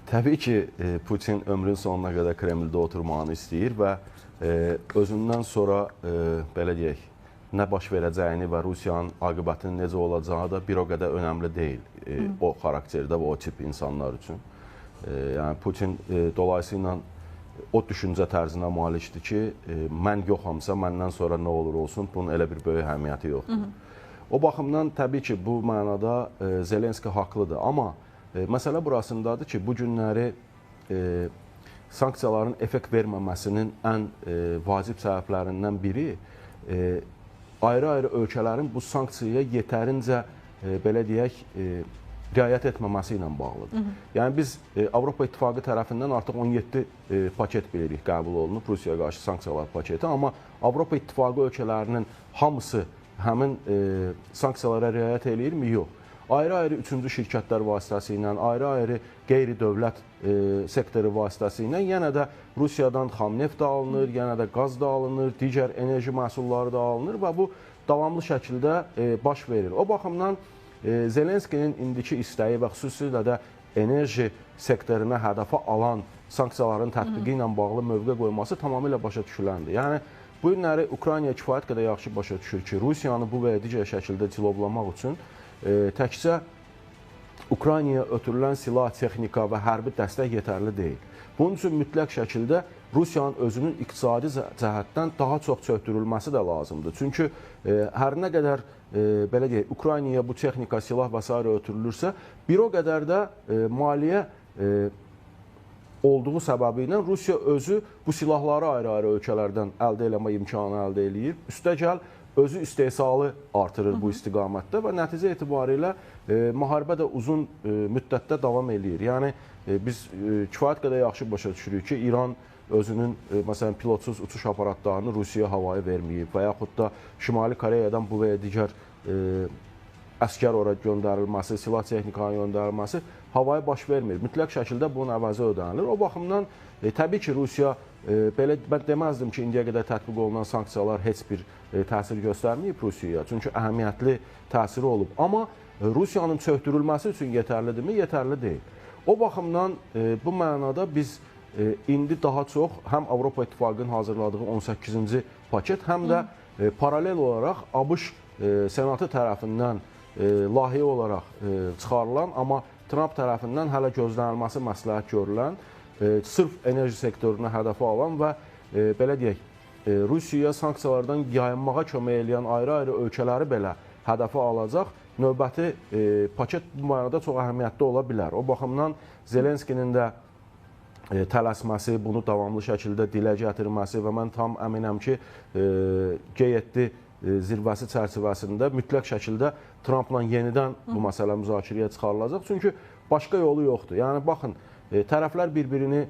Təbii ki, Putin ömrün sonuna qədər Kremldə oturmağını istəyir və özündən sonra, belə deyək, nə baş verəcəyini və Rusiyanın aqibətinin necə olacağı da bir o qədər önəmli deyil o xarakterdə və o tip insanlar üçün. Yəni Putin dolayısıyla o düşüncə tərzinə malikdir ki, mən yoxamsa, məndən sonra nə olur olsun, bunun elə bir böyük əhəmiyyəti yoxdur. O baxımdan təbii ki, bu mənada Zelenski haqlıdır, amma məsələ burasındadır ki, bu günləri sanksiyaların effekt verməməsinin ən vacib səbəblərindən biri ayrı-ayrı ölkələrin bu sanksiyaya yetərincə, belə deyək, riayət etməməsi ilə bağlıdır. Yəni biz Avropa İttifaqı tərəfindən artıq 17 paket bilirik qəbul olunub, Rusiyaya qarşı sanksiyalar paketi, amma Avropa İttifaqı ölkələrinin hamısı həmin sanksiyalara riayət eləyirmi? Yox. Ayrı-ayrı üçüncü şirkətlər vasitəsilə, ayrı-ayrı qeyri-dövlət sektoru vasitəsilə yenə də Rusiyadan xam neft da alınır, yenə də qaz da alınır, digər enerji məhsulları da alınır və bu davamlı şəkildə baş verir. O baxımdan Zelenskinin indiki istəyi və xüsusilə də enerji sektoruna hədəfə alan sanksiyaların tətbiqi ilə bağlı mövqe qoyması tamamilə başa düşüləndir. Yəni, bu günləri Ukrayna kifayət qədər yaxşı başa düşür ki, Rusiyanı bu və ya digər şəkildə cilovlamaq üçün təkcə Ukraynaya ötürülən silah, texnika və hərbi dəstək yetərli deyil. Bunun üçün mütləq şəkildə Rusiyanın özünün iqtisadi cəhətdən daha çox çöktürülməsi də lazımdır. Çünki hər nə qədər belə deyək, Ukraynaya bu texnika, silah və s. ötürülürsə, bir o qədər də maliyyə olduğu səbəbi ilə Rusiya özü bu silahları ayrı-ayrı ölkələrdən əldə eləmə imkanı əldə eləyir. Üstəgəl özü istehsalı artırır bu istiqamətdə və nəticə etibarilə müharibə də uzun müddətdə davam eləyir. Yəni, biz kifayət qədər yaxşı başa düşürük ki, İran özünün, məsələn, pilotsuz uçuş aparatlarını Rusiyaya havaya verməyib və yaxud da Şimali Koreyadan bu və ya digər əskər ora göndərilməsi, silah texnikanın göndərilməsi havaya baş vermir. Mütləq şəkildə bunun əvəzi ödənilir. O baxımdan, təbii ki, Rusiya, mən deməzdim ki, indiyə qədər tətbiq olunan sanksiyalar heç bir təsir göstərməyib Rusiyaya. Çünki əhəmiyyətli təsiri olub. Amma Rusiyanın çöktürülməsi üçün yetərlidirmi? Yetərli deyil. O baxımdan bu mənada biz indi daha çox həm Avropa İttifaqının hazırladığı 18-ci paket, həm də paralel olaraq ABŞ Senatı tərəfindən layihə olaraq çıxarılan, amma Trump tərəfindən hələ gözlənilməsi məsləhət görülən, sırf enerji sektoruna hədəfə alan və belə deyək, Rusiyaya sanksiyalardan yayınmağa kömək edən ayrı-ayrı ölkələri belə hədəfə alacaq növbəti paket bu mənada çox əhəmiyyətli ola bilər. O baxımdan Zelenskinin də tələsməsi, bunu davamlı şəkildə dilə gətirməsi və mən tam əminəm ki, G7 zirvəsi çərçivəsində mütləq şəkildə Trumpla yenidən bu məsələ müzakirəyə çıxarılacaq. Çünki başqa yolu yoxdur. Yəni, baxın, tərəflər bir-birini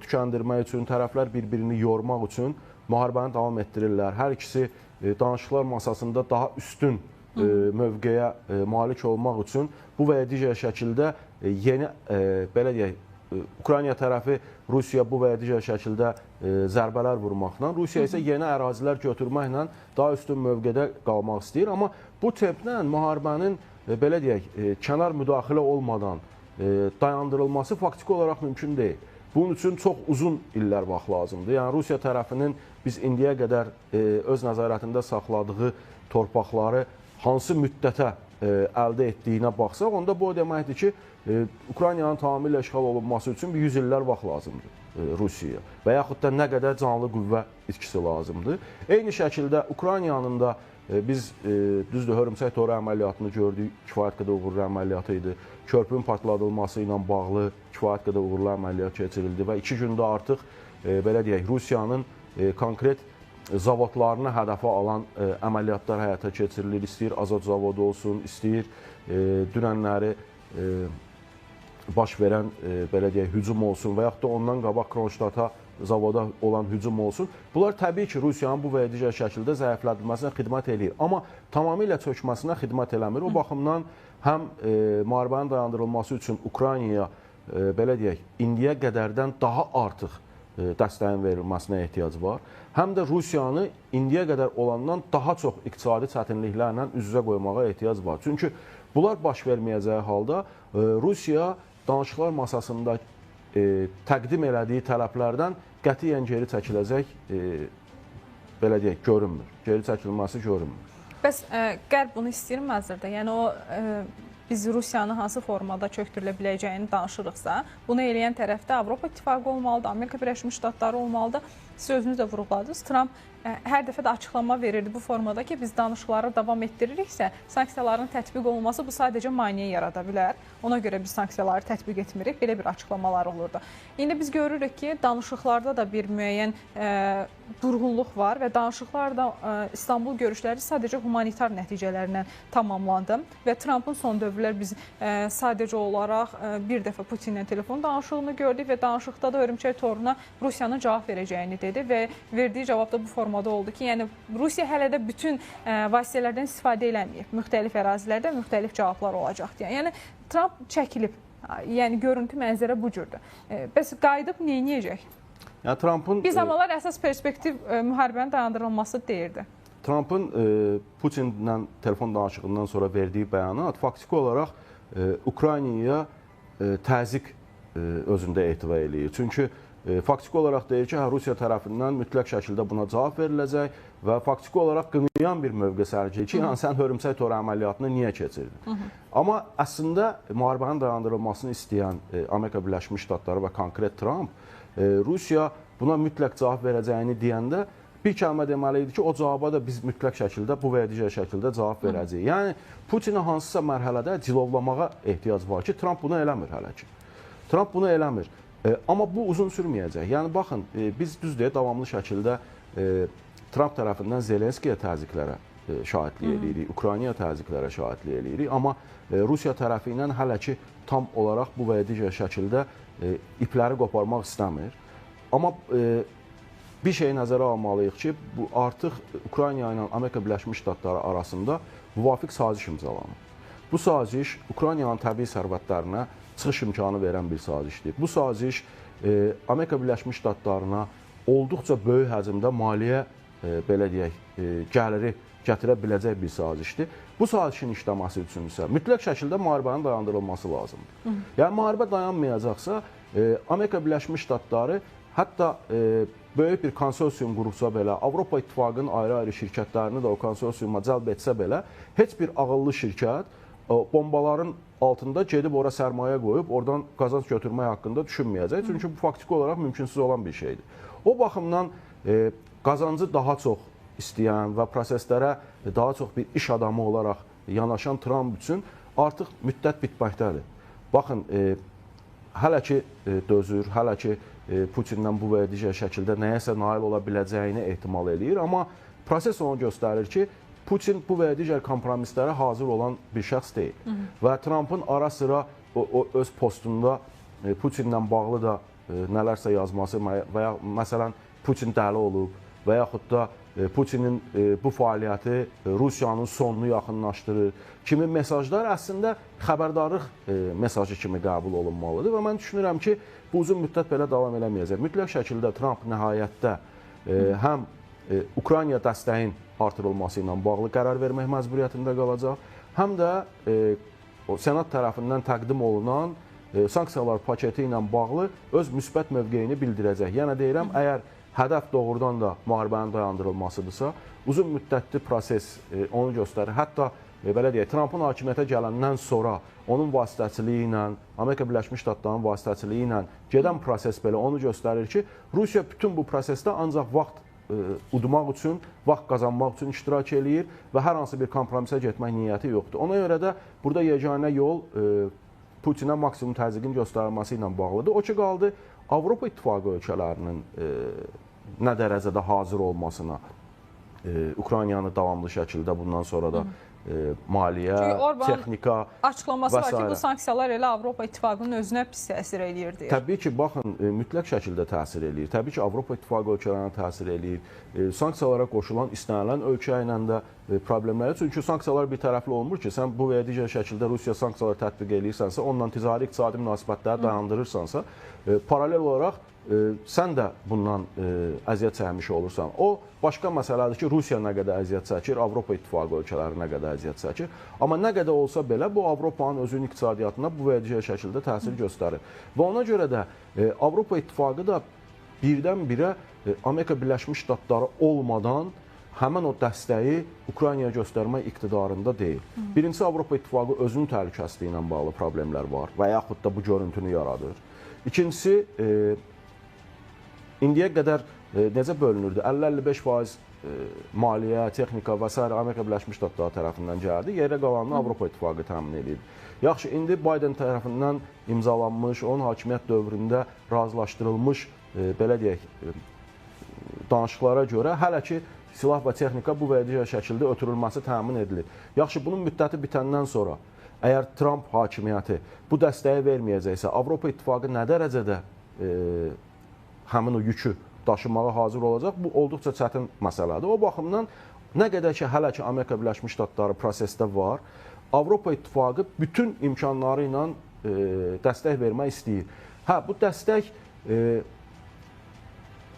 tükəndirmək üçün, tərəflər bir-birini yormaq üçün müharibəni davam etdirirlər. Hər ikisi danışıqlar masasında daha üstün mövqeyə malik olmaq üçün bu və ya digər şəkildə yeni, belə deyək, Ukrayna tərəfi Rusiya bu və ya digər şəkildə zərbələr vurmaqla, Rusiya isə yeni ərazilər götürməklə daha üstün mövqedə qalmaq istəyir. Amma bu templə müharibənin, belə deyək, kənar müdaxilə olmadan dayandırılması faktiki olaraq mümkün deyil. Bunun üçün çox uzun illər vaxt lazımdır. Yəni, Rusiya tərəfinin biz indiyə qədər öz nəzarətində saxladığı torpaqları hansı müddətə əldə etdiyinə baxsaq, onda bu o deməkdir ki, Ukraynanın tamamilə işğal olunması üçün 100 illər vaxt lazımdır Rusiyaya və yaxud da nə qədər canlı qüvvə itkisi lazımdır. Eyni şəkildə Ukraynanın da biz, düzdür, hörümçək toru əməliyyatını gördük, kifayət qədər uğurlu əməliyyatı idi. Körpünün partladılması ilə bağlı kifayət qədər uğurlu əməliyyat keçirildi və 2 gündə artıq, belə deyək, Rusiyanın konkret zavodlarını hədəfə alan əməliyyatlar həyata keçirilir. İstəyir Azot zavodu olsun, istəyir dünənləri baş verən, belə deyək, hücum olsun və yaxud da ondan qabaq Kronştata zavoda olan hücum olsun. Bunlar təbii ki, Rusiyanın bu və ya digər şəkildə zəiflədilməsinə xidmət eləyir. Amma tamamilə çökməsinə xidmət eləmir. O baxımdan həm müharibənin dayandırılması üçün Ukraynaya, belə deyək, indiyə qədərdən daha artıq dəstəyin verilməsinə ehtiyac var. Həm də Rusiyanı indiyə qədər olandan daha çox iqtisadi çətinliklərlə üz-üzə qoymağa ehtiyac var. Çünki bunlar baş verməyəcəyi halda Rusiya danışıqlar masasında təqdim elədiyi tələblərdən qətiyyən geri çəkiləcək, belə deyək, görünmür. Geri çəkilməsi görünmür. Bəs Qərb bunu istəyir məzərdə? Yəni o biz Rusiyanın hansı formada çöktürülə biləcəyini danışırıqsa, bunu eləyən tərəfdə Avropa İttifaqı olmalıdır, Amerika Birləşmiş Ştatları olmalıdır. Siz özünüz də vurğuladınız. Trump hər dəfə də açıqlama verirdi bu formada ki, biz danışıqları davam etdiririksə, sanksiyaların tətbiq olunması bu sadəcə maneə yarada bilər. Ona görə biz sanksiyaları tətbiq etmirik. Belə bir açıqlamalar olurdu. İndi biz görürük ki, danışıqlarda da bir müəyyən durğunluq var və danışıqlarda İstanbul görüşləri sadəcə humanitar nəticələrlə tamamlandı və Trumpın son dövrlər biz sadəcə olaraq bir dəfə Putinlə telefon danışığını gördük və danışıqda da hörümçək toruna Rusiyanın cavab verəcəyini dedi və verdiyi cavab da bu formada oldu ki, yəni Rusiya hələ də bütün vasitələrdən istifadə eləməyib. Müxtəlif ərazilərdə müxtəlif cavablar olacaq deyə. Yəni Trump çəkilib. Yəni görüntü mənzərə bu cürdür. Bəs qayıdıb nə edəcək? Yəni Trumpın bir zamanlar əsas perspektiv müharibənin dayandırılması deyirdi. Trumpın Putinlə telefon danışığından sonra verdiyi bəyanat faktiki olaraq Ukraynaya təzyiq özündə etibar eləyir. Çünki faktiki olaraq deyir ki, Rusiya tərəfindən mütləq şəkildə buna cavab veriləcək və faktiki olaraq qınayan bir mövqe sərgiləyir ki, yəni sən hörümçək toru əməliyyatını niyə keçirdin? Amma əslində müharibənin dayandırılmasını istəyən Amerika Birləşmiş Ştatları və konkret Trump Rusiya buna mütləq cavab verəcəyini deyəndə bir kəlmə deməli idi ki, o cavaba da biz mütləq şəkildə, bu və ya digər şəkildə cavab verəcəyik. Yəni Putini hansısa mərhələdə cilovlamağa ehtiyac var ki, Trump bunu eləmir hələ ki. Trump bunu eləmir. Amma bu uzun sürməyəcək. Yəni baxın, biz düzdür, davamlı şəkildə Trump tərəfindən Zelenskiyə təzyiqlərə şahidlik eləyirik, Ukraynaya təzyiqlərə şahidlik eləyirik. Amma Rusiya tərəfi ilə hələ ki tam olaraq bu və ya digər şəkildə ipləri qoparmaq istəmir. Amma bir şeyi nəzərə almalıyıq ki, bu artıq Ukrayna ilə Amerika Birləşmiş Ştatları arasında müvafiq saziş imzalanır. Bu saziş Ukraynanın təbii sərvətlərinə çıxış imkanı verən bir sazişdir. Bu saziş Amerika Birləşmiş Ştatlarına olduqca böyük həcmdə maliyyə, belə deyək, gəliri gətirə biləcək bir sazişdir. Bu sazişin işləməsi üçün isə mütləq şəkildə müharibənin dayandırılması lazımdır. Yəni müharibə dayanmayacaqsa, Amerika Birləşmiş Ştatları hətta böyük bir konsorsium qurubsa belə, Avropa İttifaqının ayrı-ayrı şirkətlərini də o konsorsiuma cəlb etsə belə, heç bir ağıllı şirkət bombaların altında gedib ora sərmayə qoyub, oradan qazanc götürmək haqqında düşünməyəcək. Çünki bu faktiki olaraq mümkünsüz olan bir şeydir. O baxımdan qazancı daha çox istəyən və proseslərə daha çox bir iş adamı olaraq yanaşan Trump üçün artıq müddət bitməkdədir. Baxın, hələ ki dözür, hələ ki Putinlə bu və ya digər şəkildə nəyəsə nail ola biləcəyini ehtimal eləyir. Amma proses onu göstərir ki, Putin bu və ya digər kompromislərə hazır olan bir şəxs deyil. Və Trumpın ara sıra öz postunda Putinlə bağlı da nələrsə yazması və ya məsələn Putin dəli olub və yaxud da Putinin bu fəaliyyəti Rusiyanın sonunu yaxınlaşdırır kimi mesajlar əslində xəbərdarlıq mesajı kimi qəbul olunmalıdır və mən düşünürəm ki, bu uzun müddət belə davam eləməyəcək. Mütləq şəkildə Trump nəhayətdə həm Ukrayna dəstəyin artırılması ilə bağlı qərar vermək məcburiyyətində qalacaq, həm də Senat tərəfindən təqdim olunan sanksiyalar paketi ilə bağlı öz müsbət mövqeyini bildirəcək. Yəni deyirəm, əgər hədəf doğrudan da müharibənin dayandırılmasıdırsa, uzun müddətli proses onu göstərir. Hətta belə deyək, Trumpın hakimiyyətə gələndən sonra onun vasitəçiliyi ilə, Amerika Birləşmiş Ştatlarının vasitəçiliyi ilə gedən proses belə onu göstərir ki, Rusiya bütün bu prosesdə ancaq vaxt udmaq üçün, vaxt qazanmaq üçün iştirak eləyir və hər hansı bir kompromisə getmək niyyəti yoxdur. Ona görə də burada yeganə yol Putinə maksimum təzyiqin göstərilməsi ilə bağlıdır. O ki, qaldı Avropa İttifaqı ölkələrinin nə dərəcədə hazır olmasına, Ukraynanı davamlı şəkildə bundan sonra da maliyyə, texnika açıqlaması var ki, bu sanksiyalar elə Avropa İttifaqının özünə pis təsir eləyir deyə. Təbii ki, baxın, mütləq şəkildə təsir eləyir. Təbii ki, Avropa İttifaqı ölkələrinə təsir eləyir. Sanksiyalara qoşulan, istənilən ölkə ilə də problemləri. Çünki sanksiyalar bir tərəfli olmur ki, sən bu və ya digər şəkildə Rusiya sanksiyaları tətbiq edirsənsə, onunla ticari iqtisadi münasibətləri dayandırırsansa, paralel olaraq sən də bundan əziyyət çəkmiş olursan. O başqa məsələdir ki, Rusiya nə qədər əziyyət çəkir, Avropa İttifaqı ölkələri nə qədər əziyyət çəkir. Amma nə qədər olsa belə bu Avropanın özünün iqtisadiyyatına bu verdiyi şəkildə təsir göstərir. Və ona görə də Avropa İttifaqı da birdən-birə Amerika Birləşmiş Ştatları olmadan həmin o dəstəyi Ukraynaya göstərmək iqtidarında deyil. Birincisi, Avropa İttifaqı özünün təhlükəsizliyi ilə bağlı problemlər var və yaxud da bu görüntünü yaradır. İkincisi, indiyə qədər necə bölünürdü? 50-55% maliyyə, texnika və s. Amerika Birləşmiş Ştatları tərəfindən gəldi. Yerə qalanını Avropa İttifaqı təmin edir. Yaxşı, indi Biden tərəfindən imzalanmış, onun hakimiyyət dövründə razılaşdırılmış, belə deyək, danışıqlara görə hələ ki, silah və texnika bu verdiyi şəkildə ötürülməsi təmin edilir. Yaxşı, bunun müddəti bitəndən sonra, əgər Trump hakimiyyəti bu dəstəyi verməyəcəksə, Avropa İttifaqı nə dərəcədə həmin o yükü daşımağa hazır olacaq? Bu olduqca çətin məsələdir. O baxımdan, nə qədər ki, hələ ki, Amerika Birləşmiş Ştatları prosesdə var, Avropa İttifaqı bütün imkanları ilə dəstək vermək istəyir. Hə, bu dəstək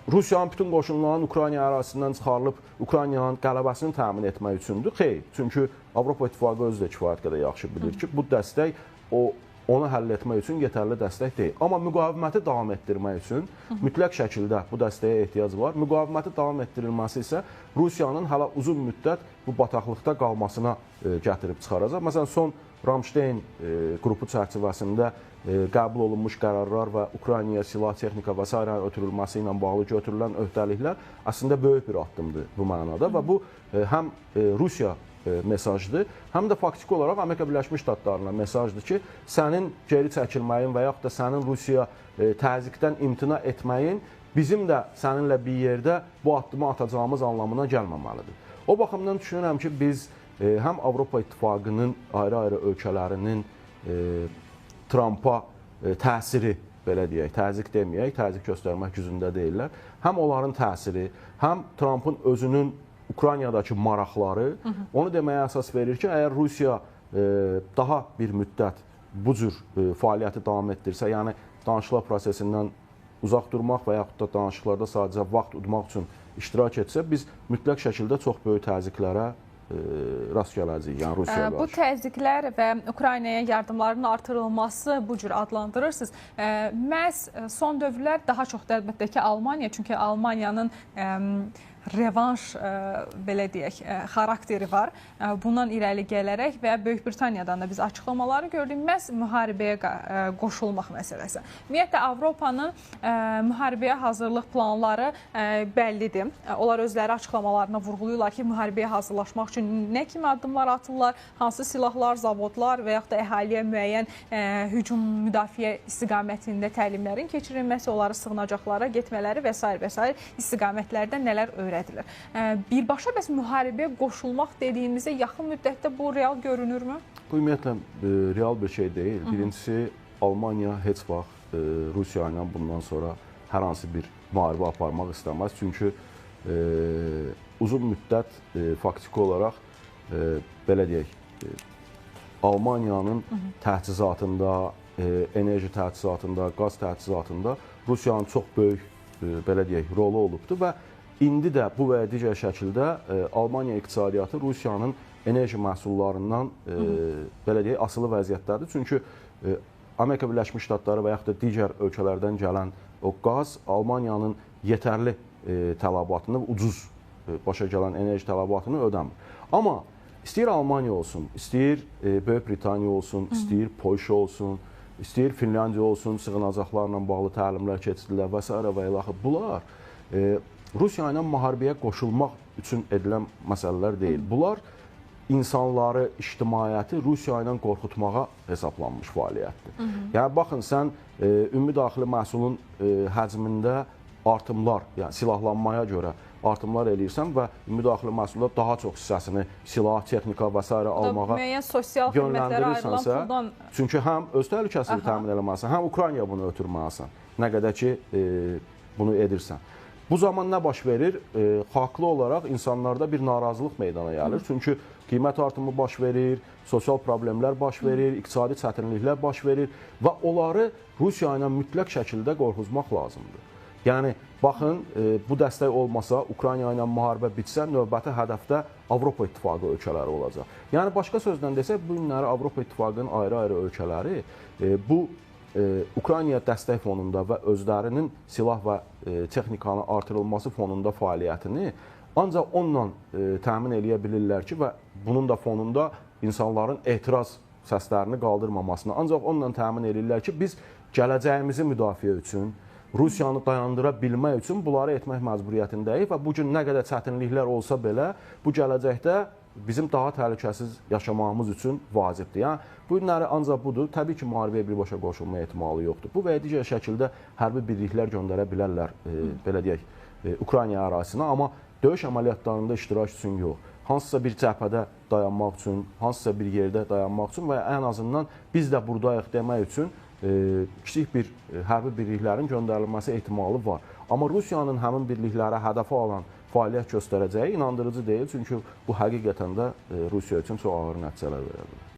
Rusiyanın bütün qoşunlarının Ukrayna ərazisindən çıxarılıb Ukraynanın qələbəsini təmin etmək üçündür? Xeyr. Çünki Avropa İttifaqı özü də kifayət qədər yaxşı bilir ki, bu dəstək onu həll etmək üçün yetərli dəstək deyil. Amma müqaviməti davam etdirmək üçün mütləq şəkildə bu dəstəyə ehtiyac var. Müqaviməti davam etdirilməsi isə Rusiyanın hələ uzun müddət bu bataqlıqda qalmasına gətirib çıxaracaq. Məsələn, son Ramstein qrupu çərçivəsində qəbul olunmuş qərarlar və Ukraynaya silah, texnika və s. ötürülməsi ilə bağlı götürülən öhdəliklər əslində böyük bir addımdır bu mənada və bu həm Rusiya mesajdır, həm də faktiki olaraq Amerika Birləşmiş Ştatlarına mesajdır ki, sənin geri çəkilməyin və yaxud da sənin Rusiya təzyiqdən imtina etməyin bizim də səninlə bir yerdə bu addımı atacağımız anlamına gəlməməlidir. O baxımdan düşünürəm ki, biz həm Avropa İttifaqının ayrı-ayrı ölkələrinin Trumpa təsiri, belə deyək, təzyiq deməyək, təzyiq göstərmək gücündə deyirlər. Həm onların təsiri, həm Trumpın özünün Ukraynadakı maraqları onu deməyə əsas verir ki, əgər Rusiya daha bir müddət bu cür fəaliyyəti davam etdirsə, yəni danışıqlar prosesindən uzaq durmaq və yaxud da danışıqlarda sadəcə vaxt udmaq üçün iştirak etsə, biz mütləq şəkildə çox böyük təzyiqlərə rast gələcəyik, yəni Rusiyaya qarşı. Bu təzyiqlər və Ukraynaya yardımların artırılması bu cür adlandırırsınız. Məhz son dövrlər daha çox da əlbəttə ki, Almaniya, çünki Almaniyanın revanş, belə deyək, xarakteri var. Bundan irəli gələrək və Böyük Britaniyadan da biz açıqlamaları gördük. Məhz müharibəyə qoşulmaq məsələsi. Ümumiyyətlə, Avropanın müharibəyə hazırlıq planları bəllidir. Onlar özləri açıqlamalarına vurğuluyurlar ki, müharibəyə hazırlaşmaq üçün nə kimi addımlar atırlar, hansı silahlar, zavodlar və yaxud da əhaliyə müəyyən hücum müdafiə istiqamətində təlimlərin keçirilməsi, onları sığınacaqlara getmələri və s. istiqamətlərdə nələr öyrədilir. Birbaşa bəs müharibəyə qoşulmaq dediyimizdə yaxın müddətdə bu real görünürmü? Bu ümumiyyətlə real bir şey deyil. Birincisi, Almaniya heç vaxt Rusiya ilə bundan sonra hər hansı bir müharibə aparmaq istəməz. Çünki uzun müddət faktiki olaraq, belə deyək, Almaniyanın təchizatında, enerji təchizatında, qaz təchizatında Rusiyanın çox böyük, belə deyək, rolu olubdur və İndi də bu və digər şəkildə Almaniya iqtisadiyyatı Rusiyanın enerji məhsullarından belə deyək, asılı vəziyyətdədir. Çünki Amerika Birləşmiş Ştatları və yaxud da digər ölkələrdən gələn o qaz Almaniyanın yetərli tələbatını, ucuz başa gələn enerji tələbatını ödəmir. Amma istəyir Almaniya olsun, istəyir Böyük Britaniya olsun, istəyir Polşa olsun, istəyir Finlandiya olsun, sığınacaqlarla bağlı təlimlər keçirdilər və s. və ilaxı. Bunlar Rusiya ilə müharibəyə qoşulmaq üçün edilən məsələlər deyil. Bunlar insanları, ictimaiyyəti Rusiya ilə qorxutmağa hesablanmış fəaliyyətdir. Yəni, baxın, sən ümumi daxili məhsulun həcmində artımlar, yəni silahlanmaya görə artımlar eləyirsən və ümumi daxili məhsulda daha çox hissəsini silah, texnika və s. almağa yönləndirirsən. Çünki həm öz təhlükəsini təmin eləməlisən, həm Ukraynaya bunu ötürməlisən, nə qədər ki bunu edirsən. Bu zaman nə baş verir? Haqlı olaraq insanlarda bir narazılıq meydana gəlir. Çünki qiymət artımı baş verir, sosial problemlər baş verir, iqtisadi çətinliklər baş verir və onları Rusiya ilə mütləq şəkildə qorxuzmaq lazımdır. Yəni baxın, bu dəstək olmasa, Ukrayna ilə müharibə bitsə, növbəti hədəfdə Avropa İttifaqı ölkələri olacaq. Yəni başqa sözlə desək, bu günləri Avropa İttifaqının ayrı-ayrı ölkələri bu Ukraynaya dəstək fonunda və özlərinin silah və texnikanın artırılması fonunda fəaliyyətini ancaq onunla təmin eləyə bilirlər ki, və bunun da fonunda insanların etiraz səslərini qaldırmamasını ancaq onunla təmin edirlər ki, biz gələcəyimizi müdafiə üçün, Rusiyanı dayandıra bilmək üçün bunları etmək məcburiyyətindəyik və bu gün nə qədər çətinliklər olsa belə, bu gələcəkdə bizim daha təhlükəsiz yaşamağımız üçün vacibdir. Yəni, bu günləri ancaq budur. Təbii ki, müharibəyə birbaşa qoşulma ehtimalı yoxdur. Bu və ya digər şəkildə hərbi birliklər göndərə bilərlər, belə deyək, Ukrayna ərazisinə, amma döyüş əməliyyatlarında iştirak üçün yox. Hansısa bir cəbhədə dayanmaq üçün, hansısa bir yerdə dayanmaq üçün və ya ən azından biz də buradayıq demək üçün kiçik bir hərbi birliklərin göndərilməsi ehtimalı var. Amma Rusiyanın həmin birliklərə hədəfə alan fəaliyyət göstərəcəyi inandırıcı deyil, çünki bu həqiqətən də Rusiya üçün çox ağır nəticələr verə bilər.